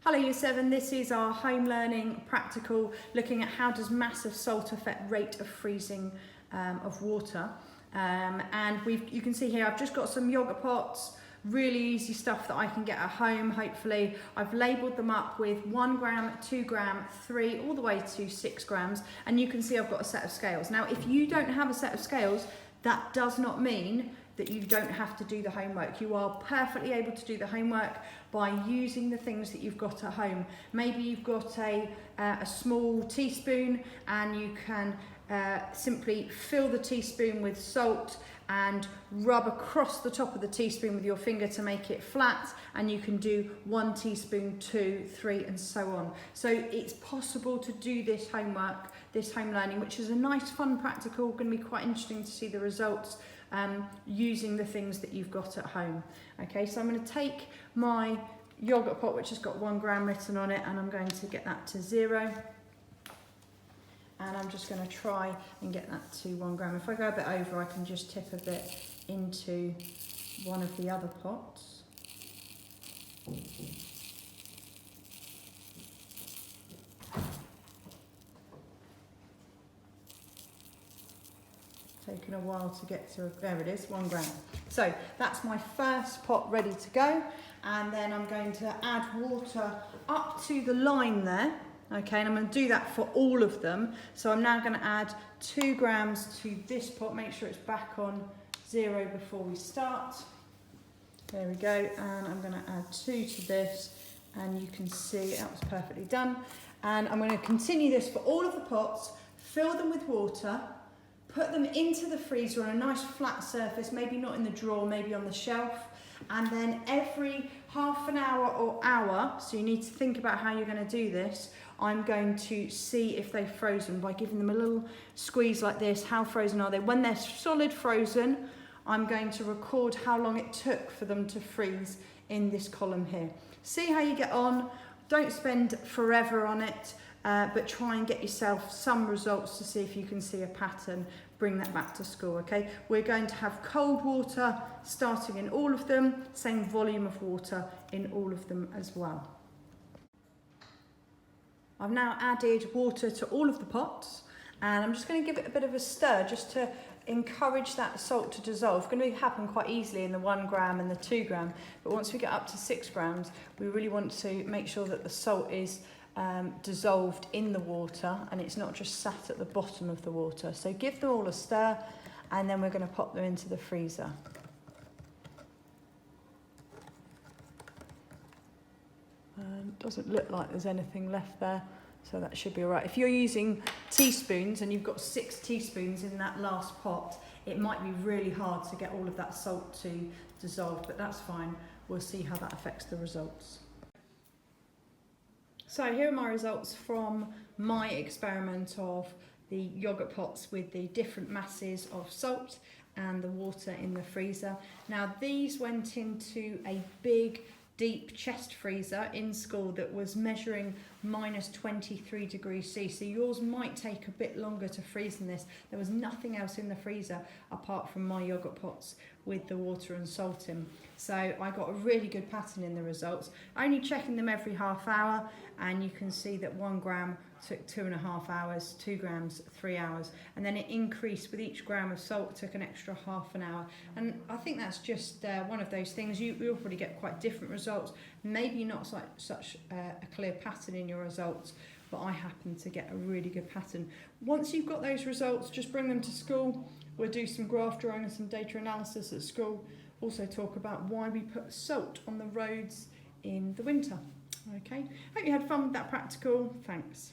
Hello Year 7, this is our home learning practical looking at how does massive salt affect rate of freezing of water. And you can see here I've just got some yogurt pots, really easy stuff that I can get at home hopefully. I've labelled them up with 1 gram, 2 gram, 3 all the way to 6 grams, and you can see I've got a set of scales. Now if you don't have a set of scales, that does not mean that you don't have to do the homework. You are perfectly able to do the homework by using the things that you've got at home. Maybe you've got a small teaspoon and you can simply fill the teaspoon with salt and rub across the top of the teaspoon with your finger to make it flat, and you can do 1 teaspoon, 2, 3 and so on. So it's possible to do this homework, this home learning, which is a nice fun practical, going to be quite interesting to see the results using the things that you've got at home. Okay, so I'm going to take my yogurt pot, which has got 1 gram written on it, and I'm going to get that to 0. And I'm just going to try and get that to 1 gram. If I go a bit over, I can just tip a bit into one of the other pots. Taken a while to get to, there it is, 1 gram. So that's my first pot ready to go. And then I'm going to add water up to the line there. Okay, and I'm going to do that for all of them. So I'm now going to add 2 grams to this pot. Make sure it's back on 0 before we start. There we go. And I'm going to add 2 to this. And you can see that was perfectly done. And I'm going to continue this for all of the pots, fill them with water, put them into the freezer on a nice flat surface, maybe not in the drawer, maybe on the shelf. And then every half an hour or hour, so you need to think about how you're going to do this, I'm going to see if they've frozen by giving them a little squeeze like this. How frozen are they? When they're solid frozen, I'm going to record how long it took for them to freeze in this column here. See how you get on. Don't spend forever on it, but try and get yourself some results to see if you can see a pattern. Bring that back to school, okay? We're going to have cold water starting in all of them, same volume of water in all of them as well. I've now added water to all of the pots, and I'm just going to give it a bit of a stir just to encourage that salt to dissolve. It's going to happen quite easily in the 1 gram and the 2 gram, but once we get up to 6 grams, we really want to make sure that the salt is dissolved in the water and it's not just sat at the bottom of the water. So give them all a stir, and then we're going to pop them into the freezer. Doesn't look like there's anything left there, so that should be all right. If you're using teaspoons and you've got 6 teaspoons in that last pot, it might be really hard to get all of that salt to dissolve, but that's fine. We'll see how that affects the results. So here are my results from my experiment of the yogurt pots with the different masses of salt and the water in the freezer. Now these went into a big deep chest freezer in school that was measuring minus 23 degrees C. So yours might take a bit longer to freeze than this. There was nothing else in the freezer apart from my yogurt pots with the water and salt in. So I got a really good pattern in the results. Only checking them every half hour, and you can see that 1 gram took 2.5 hours, 2 grams 3 hours, and then it increased with each gram of salt, took an extra half an hour. And I think that's just one of those things. You'll probably get quite different results, maybe not such a clear pattern in your results, but I happen to get a really good pattern. Once you've got those results, just bring them to school. We'll do some graph drawing and some data analysis at school. Also talk about why we put salt on the roads in the winter. Okay, hope you had fun with that practical. Thanks.